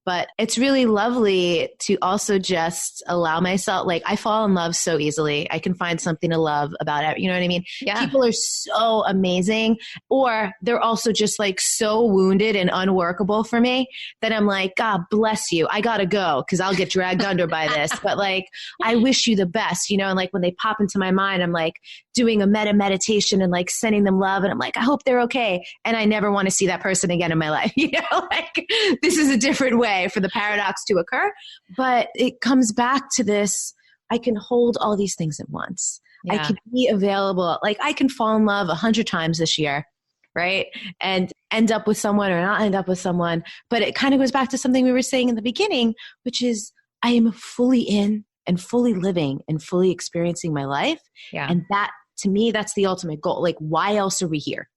But it's really lovely to also just allow myself, like I fall in love so easily. I can find something to love about it. You know what I mean? Yeah. People are so amazing, or they're also just like so wounded and unworkable for me that I'm like, God bless you. I got to go because I'll get dragged under by this. But like, I wish you the best, and like when they pop into my mind, I'm like doing a meditation and like sending them love. And I'm like, I hope they're okay. And I never want to see that person again in my life. Like this is a different way for the paradox to occur. But it comes back to this, I can hold all these things at once. Yeah. I can be available. Like I can fall in love 100 times this year, right? And end up with someone or not end up with someone. But it kind of goes back to something we were saying in the beginning, which is I am fully in and fully living and fully experiencing my life. Yeah. And that, to me, that's the ultimate goal. Like, why else are we here?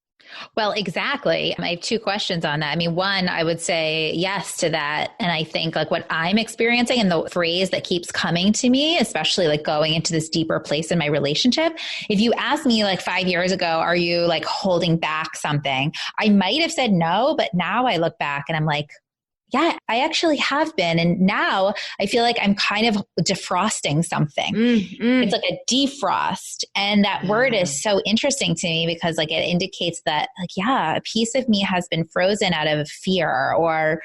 Well, exactly. I have two questions on that. I mean, one, I would say yes to that. And I think like what I'm experiencing and the phrase that keeps coming to me, especially like going into this deeper place in my relationship. If you asked me like 5 years ago, are you like holding back something? I might have said no, but now I look back and I'm like, yeah, I actually have been. And now I feel like I'm kind of defrosting something. It's like a defrost. And that word is so interesting to me because like it indicates that like, yeah, a piece of me has been frozen out of fear or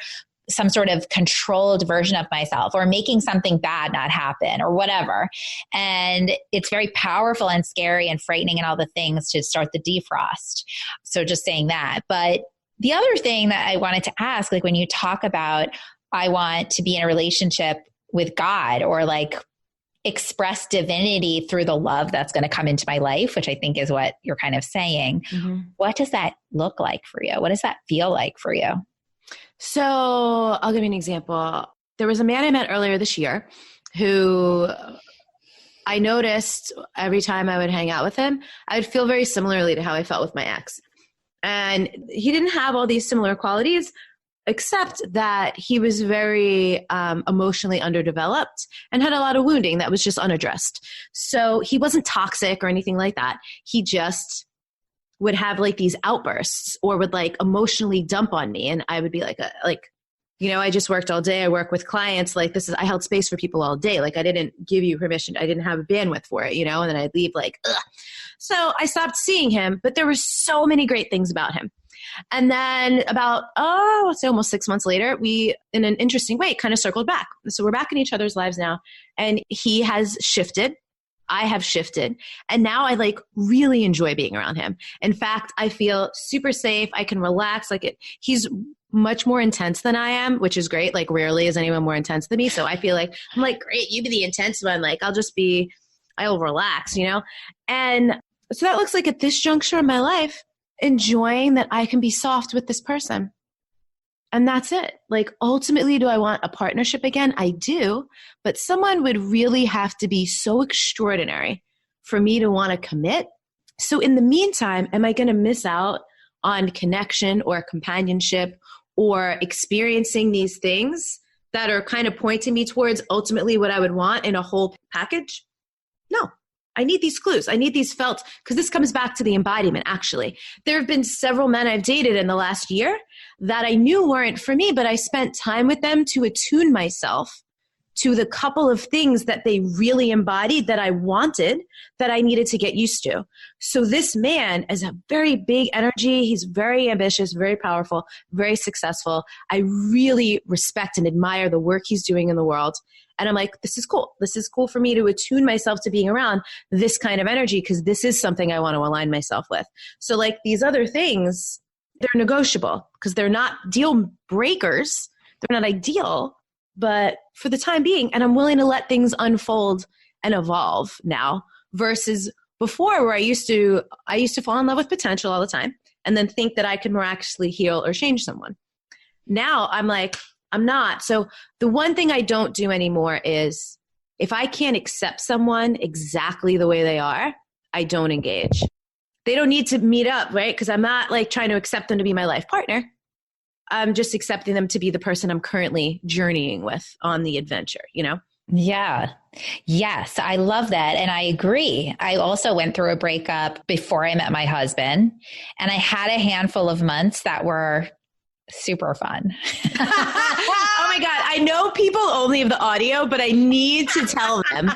some sort of controlled version of myself or making something bad not happen or whatever. And it's very powerful and scary and frightening and all the things to start the defrost. So just saying that. But the other thing that I wanted to ask, like when you talk about, I want to be in a relationship with God or like express divinity through the love that's going to come into my life, which I think is what you're kind of saying. What does that look like for you? What does that feel like for you? So I'll give you an example. There was a man I met earlier this year who I noticed every time I would hang out with him, I would feel very similarly to how I felt with my ex. And he didn't have all these similar qualities, except that he was very emotionally underdeveloped and had a lot of wounding that was just unaddressed. So he wasn't toxic or anything like that. He just would have like these outbursts or would like emotionally dump on me. And I would be like, I just worked all day. I work with clients. Like I held space for people all day. Like I didn't give you permission. I didn't have a bandwidth for it, and then I'd leave like, ugh. So I stopped seeing him, but there were so many great things about him. And then about, let's say almost 6 months later, we, in an interesting way, kind of circled back. So we're back in each other's lives now. And he has shifted. I have shifted. And now I like really enjoy being around him. In fact, I feel super safe. I can relax. He's much more intense than I am, which is great. Like rarely is anyone more intense than me. So I feel like, I'm like, great, you be the intense one. Like I'll relax, And so that looks like at this juncture in my life, enjoying that I can be soft with this person. And that's it. Like ultimately, do I want a partnership again? I do, but someone would really have to be so extraordinary for me to want to commit. So in the meantime, am I going to miss out on connection or companionship or experiencing these things that are kind of pointing me towards ultimately what I would want in a whole package? No. I need these clues. I need these felt, because this comes back to the embodiment, actually. There have been several men I've dated in the last year that I knew weren't for me, but I spent time with them to attune myself to the couple of things that they really embodied that I wanted, that I needed to get used to. So this man is a very big energy. He's very ambitious, very powerful, very successful. I really respect and admire the work he's doing in the world. And I'm like, this is cool. This is cool for me to attune myself to being around this kind of energy, because this is something I want to align myself with. So like these other things, they're negotiable because they're not deal breakers. They're not ideal, but for the time being, and I'm willing to let things unfold and evolve now versus before, where I used to fall in love with potential all the time and then think that I could miraculously heal or change someone. Now I'm like, I'm not. So the one thing I don't do anymore is if I can't accept someone exactly the way they are, I don't engage. They don't need to meet up, right? Because I'm not like trying to accept them to be my life partner. I'm just accepting them to be the person I'm currently journeying with on the adventure, you know? Yeah. Yes. I love that. And I agree. I also went through a breakup before I met my husband, and I had a handful of months that were super fun. Oh my God. I know people only have the audio, but I need to tell them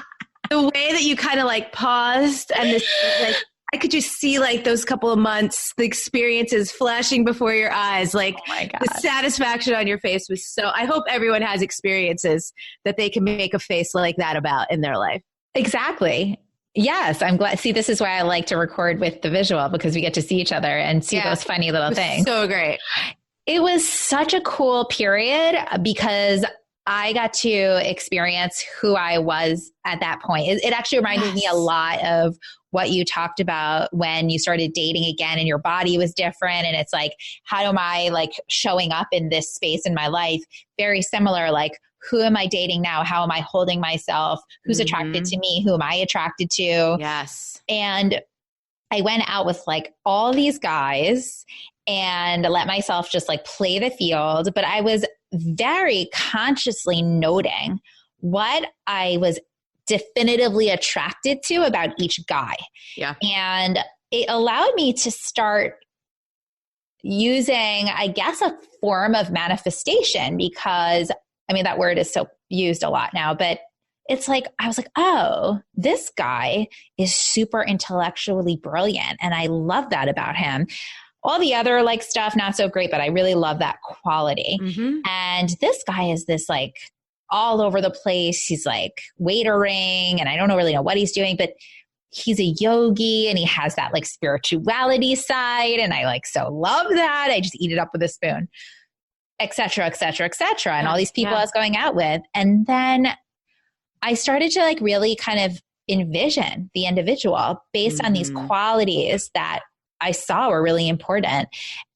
the way that you kind of like paused and this, like, I could just see like those couple of months, the experiences flashing before your eyes, like the satisfaction on your face was so, I hope everyone has experiences that they can make a face like that about in their life. Exactly. Yes. I'm glad. See, this is why I like to record with the visual, because we get to see each other and see those funny little things. So great. It was such a cool period because I got to experience who I was at that point. It actually reminded me a lot of what you talked about when you started dating again and your body was different. And it's like, how am I like showing up in this space in my life? Very similar, like, who am I dating now? How am I holding myself? Who's attracted to me? Who am I attracted to? Yes. And I went out with like all these guys and let myself just like play the field. But I was very consciously noting what I was definitively attracted to about each guy. Yeah. And it allowed me to start using, I guess, a form of manifestation, because I mean, that word is so used a lot now, but it's like, I was like, oh, this guy is super intellectually brilliant. And I love that about him. All the other like stuff, not so great, but I really love that quality. Mm-hmm. And this guy is this like all over the place. He's like waitering, and I don't really know what he's doing, but he's a yogi and he has that like spirituality side. And I like so love that. I just eat it up with a spoon, et cetera, et cetera, et cetera. And all these people I was going out with. And then I started to like really kind of envision the individual based on these qualities that I saw were really important.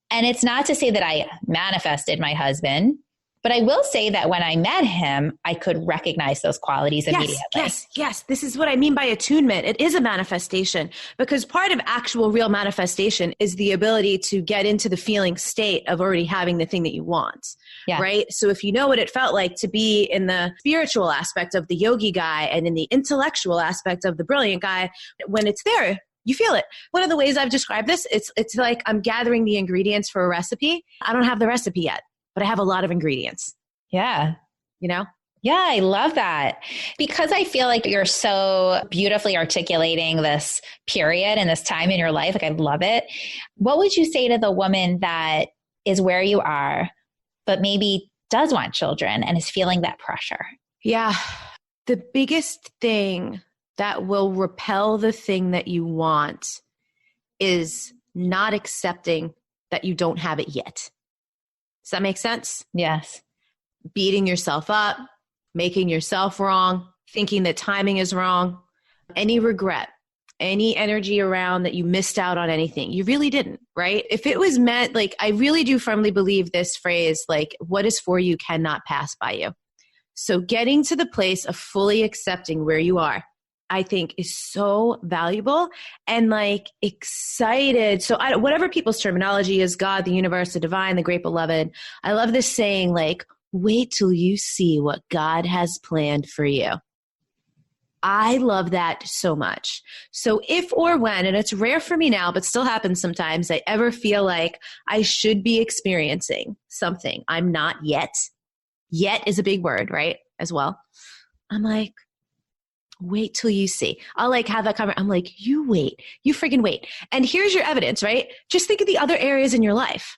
And it's not to say that I manifested my husband, but I will say that when I met him, I could recognize those qualities immediately. Yes. This is what I mean by attunement. It is a manifestation, because part of actual real manifestation is the ability to get into the feeling state of already having the thing that you want. Yeah. Right. So if you know what it felt like to be in the spiritual aspect of the yogi guy and in the intellectual aspect of the brilliant guy, when it's there, you feel it. One of the ways I've described this, it's like I'm gathering the ingredients for a recipe. I don't have the recipe yet, but I have a lot of ingredients. Yeah. You know? Yeah, I love that, because I feel like you're so beautifully articulating this period and this time in your life. Like, I love it. What would you say to the woman that is where you are, but maybe does want children and is feeling that pressure? Yeah. The biggest thing that will repel the thing that you want is not accepting that you don't have it yet. Does that make sense? Yes. Beating yourself up, making yourself wrong, thinking that timing is wrong, any regret, any energy around that you missed out on anything. You really didn't, right? If it was meant, like, I really do firmly believe this phrase, like, what is for you cannot pass by you. So getting to the place of fully accepting where you are, I think, is so valuable and like excited. So whatever people's terminology is, God, the universe, the divine, the great beloved, I love this saying, like, wait till you see what God has planned for you. I love that so much. So if or when, and it's rare for me now, but still happens sometimes, I ever feel like I should be experiencing something I'm not yet. Yet is a big word, right? As well. I'm like, wait till you see. I'll like have that conversation. I'm like, you wait, you friggin' wait. And here's your evidence, right? Just think of the other areas in your life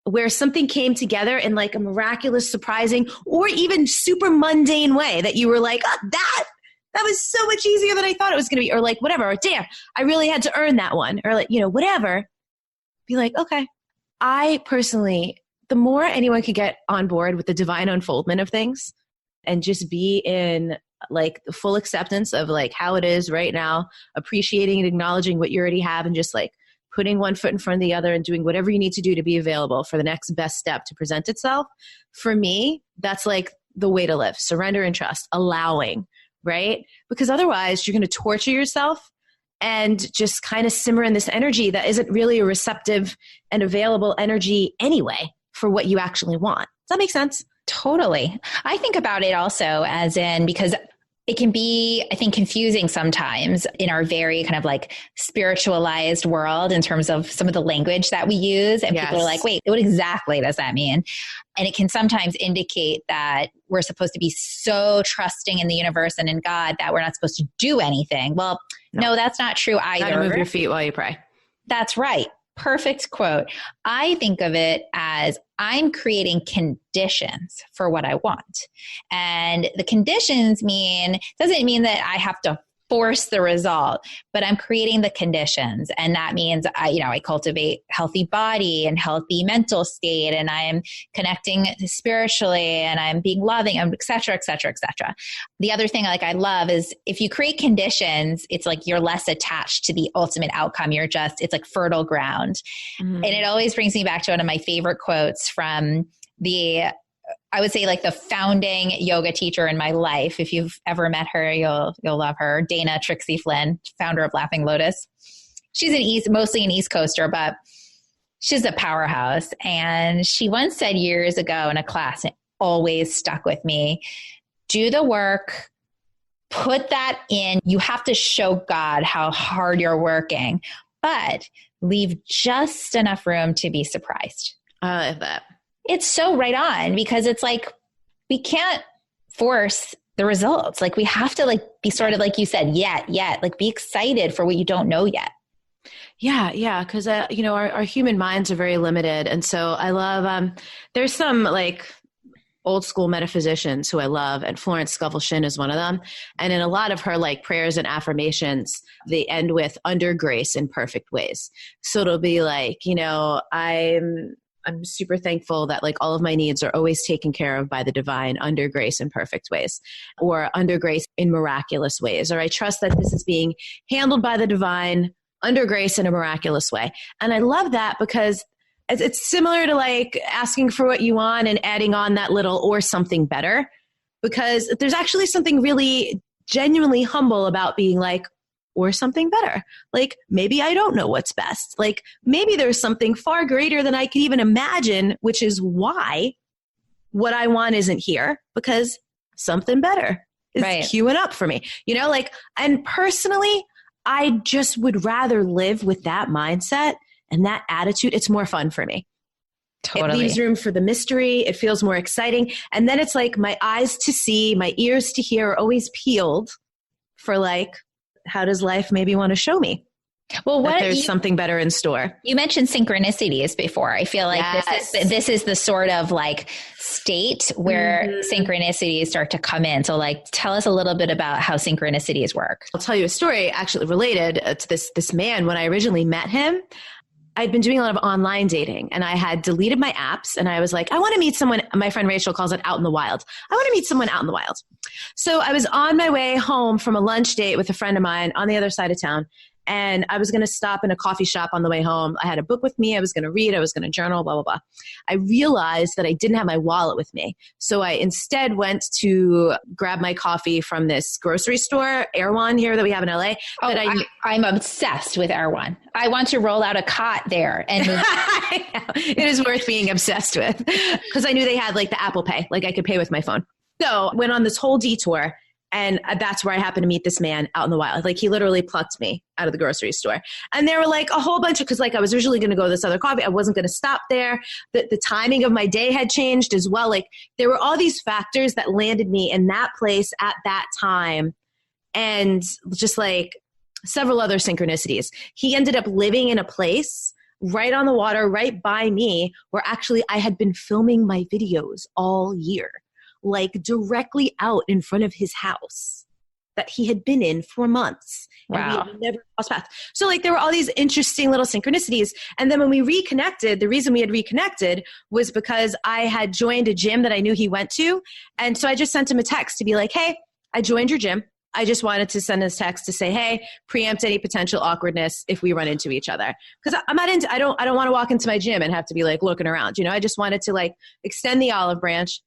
where something came together in like a miraculous, surprising, or even super mundane way that you were like, oh, that was so much easier than I thought it was going to be, or like whatever, or damn, I really had to earn that one, or like, whatever. Be like, okay. I personally, the more anyone could get on board with the divine unfoldment of things and just be in like the full acceptance of like how it is right now, appreciating and acknowledging what you already have, and just like putting one foot in front of the other and doing whatever you need to do to be available for the next best step to present itself. For me, that's like the way to live. Surrender and trust, allowing, right? Because otherwise you're going to torture yourself and just kind of simmer in this energy that isn't really a receptive and available energy anyway for what you actually want. Does that make sense? Totally. I think about it also as in, because it can be, I think, confusing sometimes in our very kind of like spiritualized world in terms of some of the language that we use. And people are like, wait, what exactly does that mean? And it can sometimes indicate that we're supposed to be so trusting in the universe and in God that we're not supposed to do anything. Well, no, that's not true either. Gotta move your feet while you pray. That's right. Perfect quote. I think of it as I'm creating conditions for what I want. And the conditions doesn't mean that I have to force the result, but I'm creating the conditions. And that means I cultivate healthy body and healthy mental state, and I'm connecting spiritually, and I'm being loving, et cetera, et cetera, et cetera. The other thing I love is if you create conditions, it's like you're less attached to the ultimate outcome. It's like fertile ground. Mm-hmm. And it always brings me back to one of my favorite quotes from I would say like the founding yoga teacher in my life. If you've ever met her, you'll love her. Dana Trixie Flynn, founder of Laughing Lotus. She's mostly an East Coaster, but she's a powerhouse. And she once said years ago in a class, it always stuck with me, do the work, put that in. You have to show God how hard you're working, but leave just enough room to be surprised. I love that. It's so right on, because it's like, we can't force the results. Like we have to be sort of like you said, yet, like be excited for what you don't know yet. Yeah. Cause our human minds are very limited. And so I love, there's some like old school metaphysicians who I love, and Florence Scovel-Shinn is one of them. And in a lot of her like prayers and affirmations, they end with under grace in perfect ways. So it'll be like, I'm super thankful that like all of my needs are always taken care of by the divine under grace in perfect ways, or under grace in miraculous ways. Or I trust that this is being handled by the divine under grace in a miraculous way. And I love that because it's similar to like asking for what you want and adding on that little or something better, because there's actually something really genuinely humble about being like, or something better. Like maybe I don't know what's best. Like maybe there's something far greater than I could even imagine, which is why what I want isn't here, because something better is queuing up for me. And personally, I just would rather live with that mindset and that attitude. It's more fun for me. Totally. It leaves room for the mystery. It feels more exciting. And then it's like my eyes to see, my ears to hear are always peeled for like, how does life maybe want to show me? Well, there's something better in store. You mentioned synchronicities before. I feel like this is the sort of like state where synchronicities start to come in. So like, tell us a little bit about how synchronicities work. I'll tell you a story actually related to this man. When I originally met him, I'd been doing a lot of online dating, and I had deleted my apps, and I was like, I want to meet someone. My friend Rachel calls it out in the wild. I want to meet someone out in the wild. So I was on my way home from a lunch date with a friend of mine on the other side of town, and I was going to stop in a coffee shop on the way home. I had a book with me. I was going to read. I was going to journal, blah, blah, blah. I realized that I didn't have my wallet with me. So I instead went to grab my coffee from this grocery store, Erewhon here that we have in LA. I'm obsessed with Erewhon. I want to roll out a cot there and move. It is worth being obsessed with because I knew they had like the Apple Pay, like I could pay with my phone. So went on this whole detour, and that's where I happened to meet this man out in the wild. Like he literally plucked me out of the grocery store. And there were like a whole bunch of, because like I was originally going to go to this other coffee. I wasn't going to stop there. The timing of my day had changed as well. Like there were all these factors that landed me in that place at that time. And just like several other synchronicities. He ended up living in a place right on the water, right by me, where actually I had been filming my videos all year, like directly out in front of his house that he had been in for months. Wow. And we had never crossed paths. So like there were all these interesting little synchronicities. And then when we reconnected, the reason we had reconnected was because I had joined a gym that I knew he went to. And so I just sent him a text to be like, hey, I joined your gym. I just wanted to send a text to say, hey, preempt any potential awkwardness if we run into each other. Because I'm not into, I don't want to walk into my gym and have to be like looking around. You know, I just wanted to like extend the olive branch.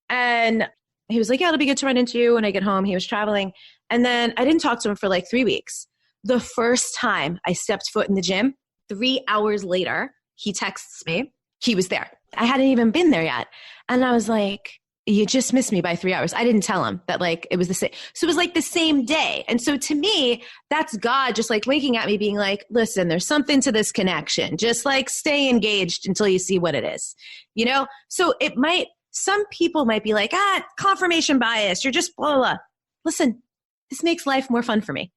And he was like, yeah, it'll be good to run into you when I get home. He was traveling. And then I didn't talk to him for like 3 weeks. The first time I stepped foot in the gym, 3 hours later, he texts me. He was there. I hadn't even been there yet. And I was like, you just missed me by 3 hours. I didn't tell him that like it was the same. So it was like the same day. And so to me, that's God just like winking at me being like, listen, there's something to this connection. Just like stay engaged until you see what it is, you know? So it might, some people might be like, confirmation bias. You're just blah, blah, blah. Listen, this makes life more fun for me.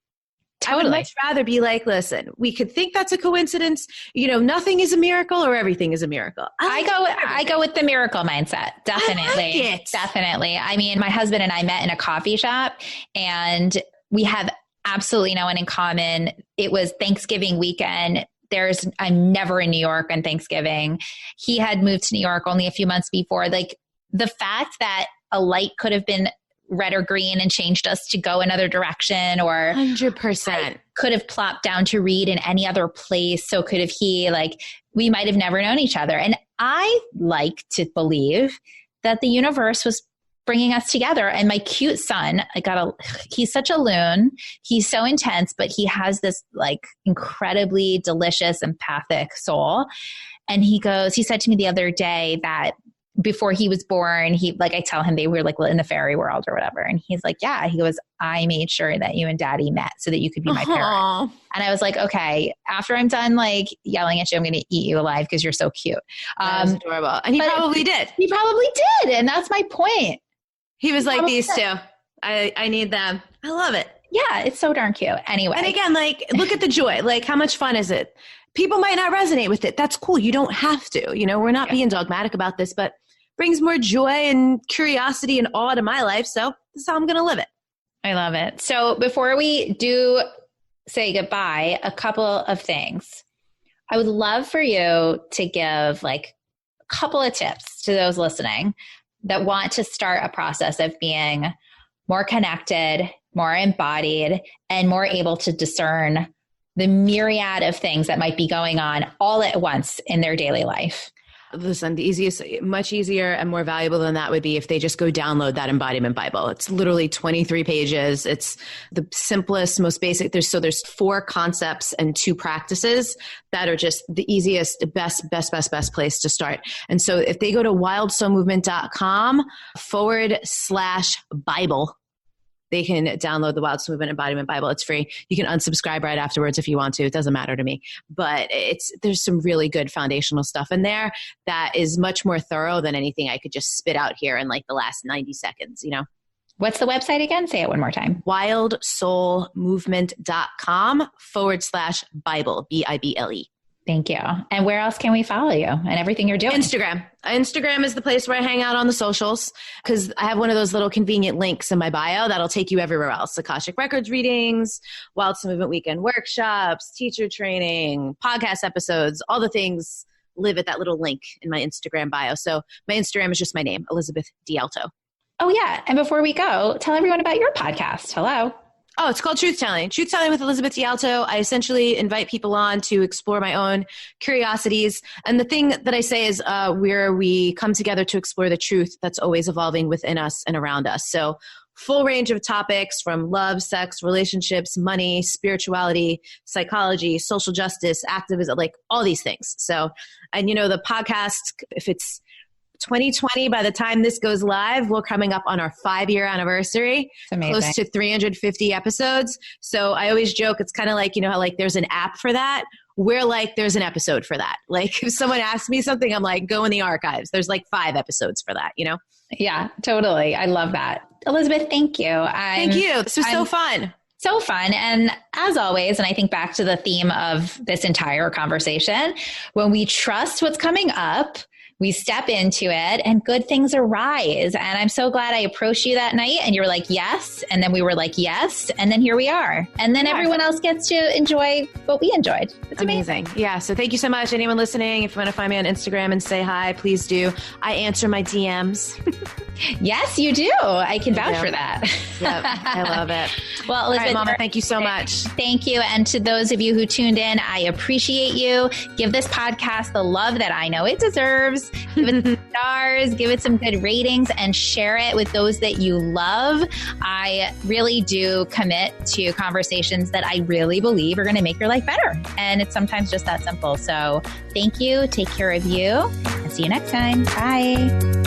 Totally. I would much rather be like, listen, we could think that's a coincidence. You know, nothing is a miracle or everything is a miracle. I go with the miracle mindset. Definitely. I like it. Definitely. I mean, my husband and I met in a coffee shop and we have absolutely no one in common. It was Thanksgiving weekend. I'm never in New York on Thanksgiving. He had moved to New York only a few months before. Like the fact that a light could have been red or green and changed us to go another direction, or 100% I could have plopped down to read in any other place. So could have he, like, we might have never known each other. And I like to believe that the universe was bringing us together. And my cute son, he's such a loon. He's so intense, but he has this like incredibly delicious, empathic soul. And he said to me the other day that before he was born, I tell him they were like in the fairy world or whatever. And he's like, yeah, he goes, I made sure that you and daddy met so that you could be my parent. And I was like, okay, after I'm done like yelling at you, I'm going to eat you alive because you're so cute. That's adorable. And he probably did. He probably did. And that's my point. He was like, these two, I need them. I love it. Yeah, it's so darn cute. Anyway. And again, like, look at the joy. Like, how much fun is it? People might not resonate with it. That's cool. You don't have to. You know, we're not being dogmatic about this, but brings more joy and curiosity and awe to my life. So this is how I'm going to live it. I love it. So before we do say goodbye, a couple of things. I would love for you to give like a couple of tips to those listening that want to start a process of being more connected, more embodied, and more able to discern the myriad of things that might be going on all at once in their daily life. Listen, the easiest, much easier and more valuable than that would be if they just go download that embodiment Bible. It's literally 23 pages. It's the simplest, most basic. There's 4 concepts and 2 practices that are just the easiest, best place to start. And so if they go to wildsoulmovement.com/Bible, they can download the Wild Soul Movement Embodiment Bible. It's free. You can unsubscribe right afterwards if you want to. It doesn't matter to me. But there's some really good foundational stuff in there that is much more thorough than anything I could just spit out here in like the last 90 seconds, you know? What's the website again? Say it one more time. wildsoulmovement.com/Bible, Bible. Thank you. And where else can we follow you and everything you're doing? Instagram is the place where I hang out on the socials because I have one of those little convenient links in my bio that'll take you everywhere else. Akashic Records readings, Wild Soul Movement weekend workshops, teacher training, podcast episodes, all the things live at that little link in my Instagram bio. So my Instagram is just my name, Elizabeth D'Alto. Oh yeah. And before we go, tell everyone about your podcast. Hello. Oh, it's called Truth Telling. Truth Telling with Elizabeth D'Alto. I essentially invite people on to explore my own curiosities. And the thing that I say is where we come together to explore the truth that's always evolving within us and around us. So full range of topics from love, sex, relationships, money, spirituality, psychology, social justice, activism, like all these things. So, and the podcast, if it's 2020, by the time this goes live, we're coming up on our 5-year anniversary, close to 350 episodes. So I always joke, it's kind of like, how like there's an app for that. We're like, there's an episode for that. Like if someone asks me something, I'm like, go in the archives. There's like 5 episodes for that, Yeah, totally. I love that. Elizabeth, thank you. Thank you. This was so fun. So fun. And as always, and I think back to the theme of this entire conversation, when we trust what's coming up, we step into it and good things arise. And I'm so glad I approached you that night and you were like, yes. And then we were like, yes. And then here we are. And then everyone else gets to enjoy what we enjoyed. It's amazing. Yeah. So thank you so much. Anyone listening, if you want to find me on Instagram and say hi, please do. I answer my DMs. Yes, you do. I can vouch for that. Yep. I love it. Well, Elizabeth, all right, Mama, thank you so much. Thank you. And to those of you who tuned in, I appreciate you. Give this podcast the love that I know it deserves. Give it some stars, give it some good ratings, and share it with those that you love. I really do commit to conversations that I really believe are going to make your life better. And it's sometimes just that simple. So thank you. Take care of you. And see you next time. Bye.